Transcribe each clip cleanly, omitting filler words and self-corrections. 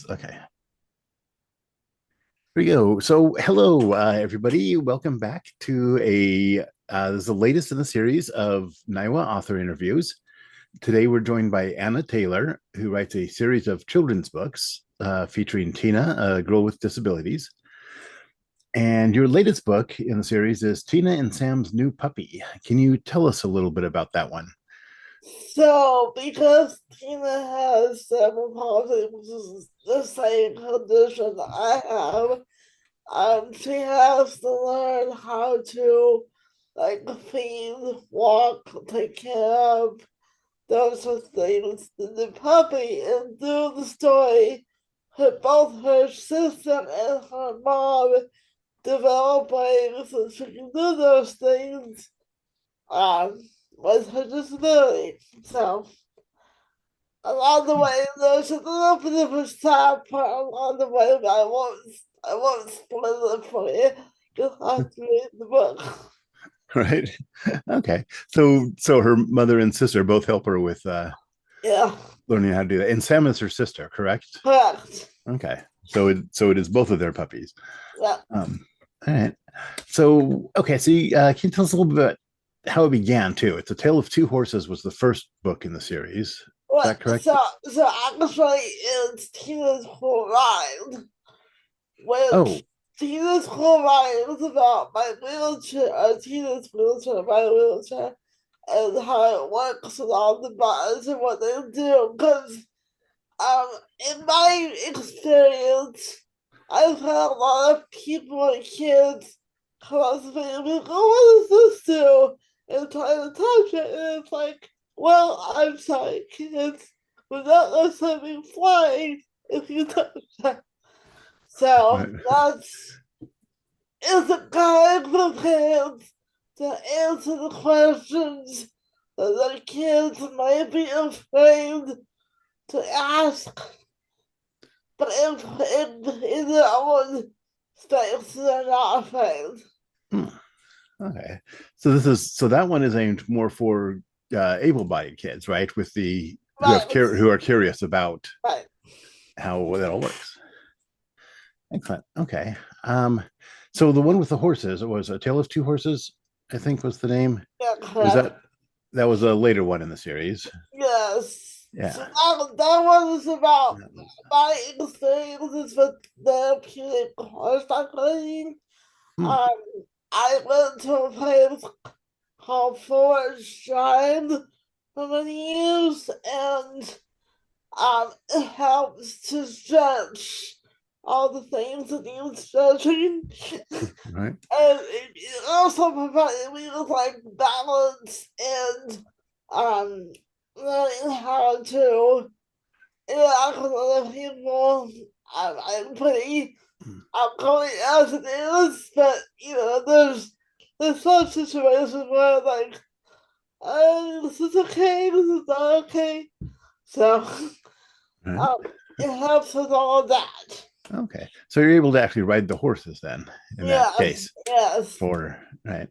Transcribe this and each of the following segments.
Okay. Here we go. So, hello, everybody. Welcome back to this is the latest in the series of Niwa author interviews. Today, we're joined by Anna Taylor, who writes a series of children's books featuring Tina, a girl with disabilities. And your latest book in the series is Tina and Sam's New Puppy. Can you tell us a little bit about that one? So, because Tina has cerebral palsy, which is the same condition I have, she has to learn how to feed, walk, take care of those sort of things. The puppy and through the story, both her sister and her mom develop ways so she can do those things um, with her disability. So along the way, there's a little bit of a sad part along the way, but I won't spoil it for you. You'll have to read the book. Right. Okay. So her mother and sister both help her with Yeah, learning how to do that. And Sam is her sister, correct? correct. Okay. So it is both of their puppies. Yeah. All right. So okay, so can you tell us a little bit about how it began too? It's A Tale of Two Horses was the first book in the series. Is Well, that correct? so actually, it's Tina's whole ride, Oh, which Tina's whole ride is about my wheelchair, Tina's wheelchair, my wheelchair, and how it works with all the buttons and what they do. Because Um, in my experience, I've had a lot of people and kids come up to me and be like, "Oh, what does this do?" And try to touch it, and it's like, well, I'm sorry, kids, we're not necessarily flying if you touch that. right. So that's is a guide for parents to answer the questions that the kids might be afraid to ask. But in their own space, they're not afraid. Hmm. Okay. So that one is aimed more for able-bodied kids, right? With the Right, who are curious about right. how that all works. Excellent. Okay. Um, so the one with the horses, it was A Tale of Two Horses, I think was the name. Yeah, Was correct. that was a later one in the series? Yes. So Yeah. that one is about my experiences with therapeutic horseback riding. Hmm. Um, I went to a place called Forest Drive for many years, and it helps to stretch all the things that need stretching. Right. And it also provided me with balance and um learning how to interact with other people. I'm pretty outgoing as it is, but there's some situations where this is okay, this is not okay. So Right. um it helps with all of that. Okay. So you're able to actually ride the horses then in that Yes, case yes. for right.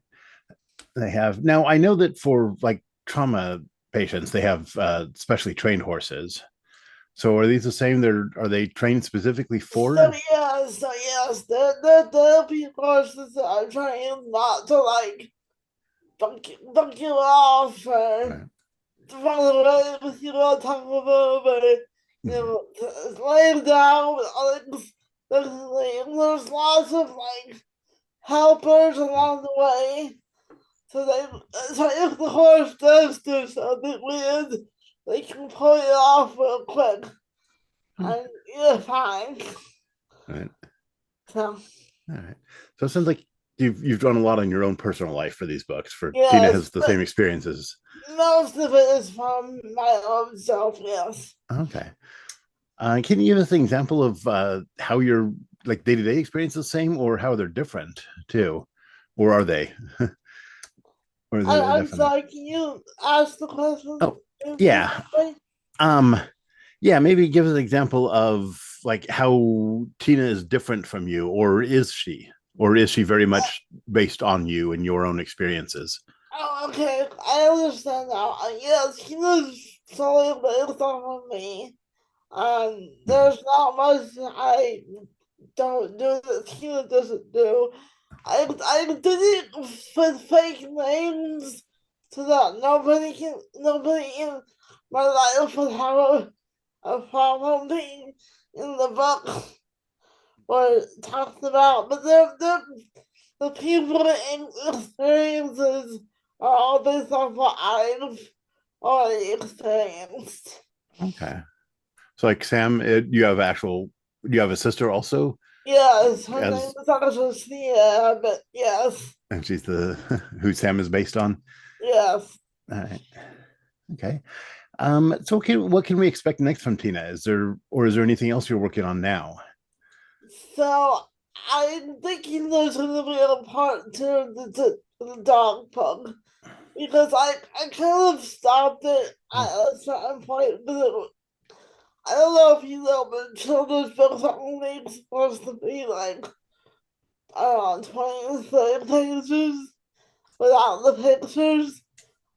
They have now I know that for like trauma patients, they have specially trained horses. So are these the same? Are they trained specifically So for? yes, there be courses that are trying not to buck you off or Right. run away with you on top of them or lay down with others. There's lots of helpers along the way. So if the horse does do something weird, they can pull it off real quick and you're fine. Right. So All right. So it sounds like you've done a lot on your own personal life for these books. For Tina yes, has the same but experiences. most of it is from my own self, yes. Okay. Can you give us an example of how your like day-to-day experience is the same, or how they're different too, or are they? Or is it I'm definite? sorry, can you ask the question Oh, yeah. differently? Um, yeah, maybe give us an example of like how Tina is different from you, or is she? Or is she very much based on you and your own experiences? Oh, okay, I understand now. Yes, he was solely based off of me. Mm. There's not much I don't do that Tina doesn't do. I did it with fake names so that nobody in my life would have a problem being in the book or talked about. But the people and experiences are all based off what I've already experienced. Okay. So like Sam, do you have a sister also Yes, her name as is actually Sia, but yes, and she's the who Sam is based on? yes. All right. Okay. So what can we expect next from Tina? Is there anything else you're working on now? So I'm thinking there's going to be a part two of the dog pug because I kind of stopped it Oh, at a certain point, but I don't know if you know, but children's books are only supposed to be like, I don't know, 20 30 pages without the pictures.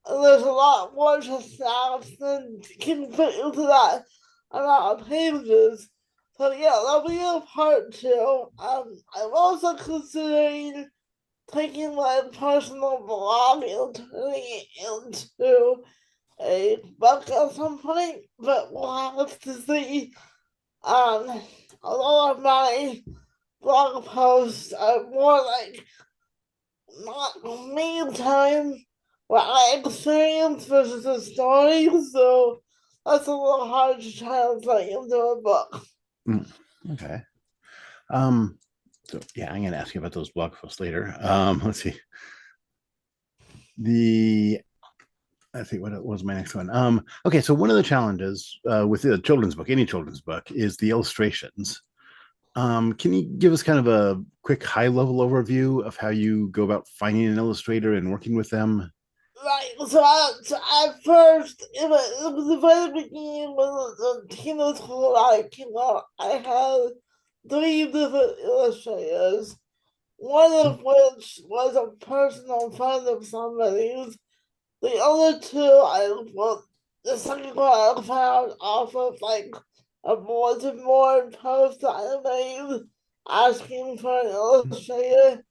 And there's a lot more to snaps than can fit into that amount of pages. So yeah, that'll be a part two. I'm also considering taking my personal blog and turning it into a book at some point, but we'll have to see. Um, a lot of my blog posts are more like not me time what I experienced versus the story, so that's a little hard to translate into a book. mm, okay. Um, so yeah, I'm gonna ask you about those blog posts later. Let's see. The Let's see what was my next one. Okay, so one of the challenges with a children's book, any children's book, is the illustrations. Can you give us kind of a quick high level overview of how you go about finding an illustrator and working with them? Right, so at first, it was the very beginning when the Tina School I came out, I had three different illustrators, one of which was a personal friend of somebody's. The other two, the second one I found off of like a bulletin board post that I made asking for an illustrator.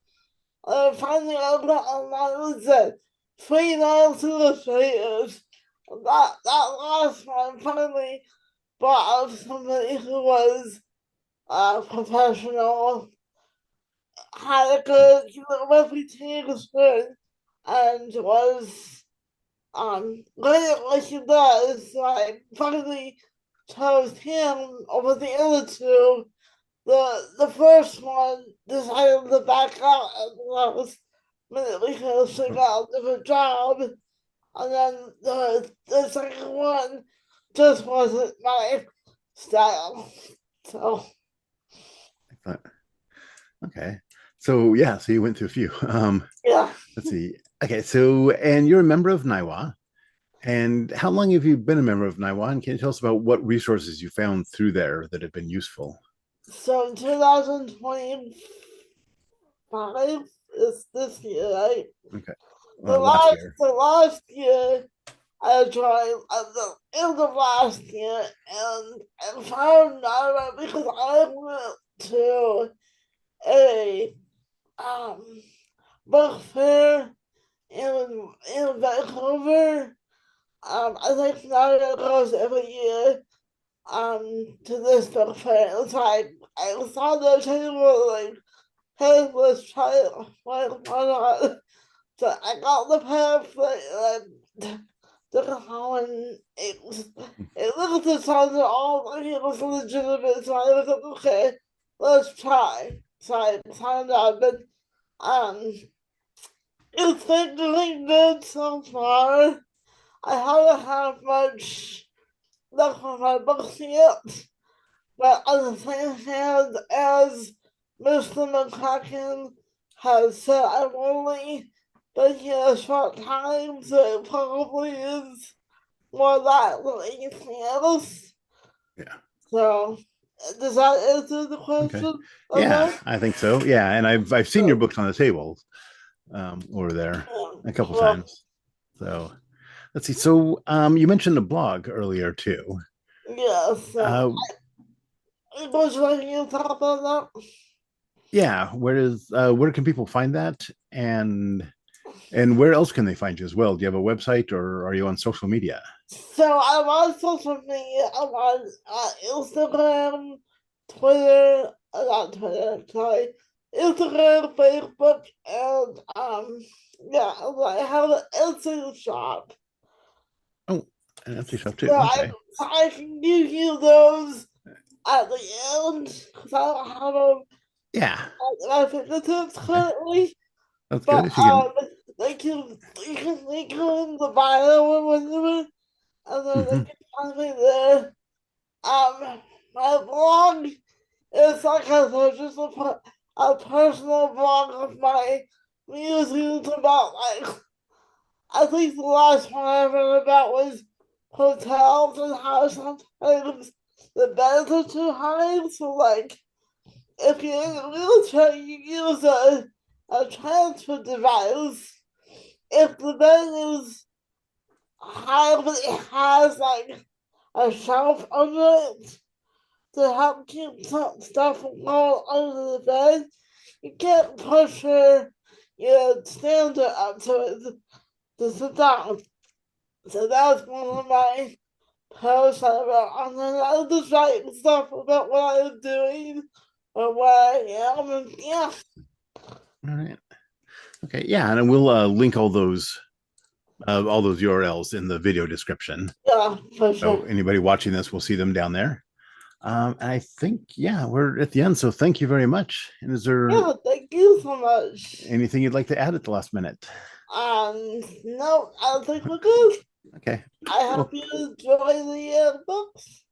Finally, I got online and said, freelance illustrators. That last one finally bought out somebody who was a professional, had a good reputation, and was good at what he does. So I finally chose him over the other two. The first one decided to back out at the last minute because she got a different job, and then the second one just wasn't my style. So Okay, so yeah, so you went to a few. yeah. Let's see. Okay, so and you're a member of Niwa. And how long have you been a member of Niwa? And can you tell us about what resources you found through there that have been useful? So in 2025 is this year, right? Okay, The last last year. the last year I joined at the end of last year and found Naira because I went to a um book fair in Vancouver. I think Naira goes every year to this book fair. It's like I saw the table like, hey, let's try it. Why not? So I got the pamphlet and took it home and it looked at something all like it was legitimate. So I was like, okay, let's try. So I signed up and um it's been doing good so far. I haven't had much luck with my books yet, but on the same hand as Mr. McCracken has said, I've only been here a short time, so it probably is more that than anything else. Yeah. So, does that answer the Okay. question? Yeah, Okay. I think so. Yeah, and I've seen your So, books on the table over there a couple well, times. So let's see. So you mentioned the blog earlier too. Yeah, so Uh, would you like me to talk about that? yeah, where can people find that, and where else can they find you as well? Do you have a website or are you on social media? So I'm on social media. I'm on Instagram, Twitter, not Twitter, sorry, Instagram, Facebook, and yeah, I have an Etsy shop. Oh, an Etsy shop too. So Okay. I can give you those at the end because I don't have them Yeah, at my fingertips okay, currently. that's good. But If you can. they can link in the bio or whatever, and then they Mhm. can find me there. My blog is like I said, just a personal blog of my musings about like I think the last one I read about was hotels and how sometimes the beds are too high. So like if you're in a wheelchair, you use a transfer device. If the bed is high, but it has like a shelf under it to help keep some stuff from going under the bed, you can't push your standard up to it to sit down. So that's one of my posts I wrote. And then I was just writing stuff about what I was doing or where I am. And yeah, All right. Okay. Yeah, and we'll link all those URLs in the video description. yeah, for So sure. anybody watching this will see them down there. And I think, yeah, we're at the end. So thank you very much. And is there Yeah, thank you so much. anything you'd like to add at the last minute? No, I think we're good. Okay. I hope Well, you enjoy the books.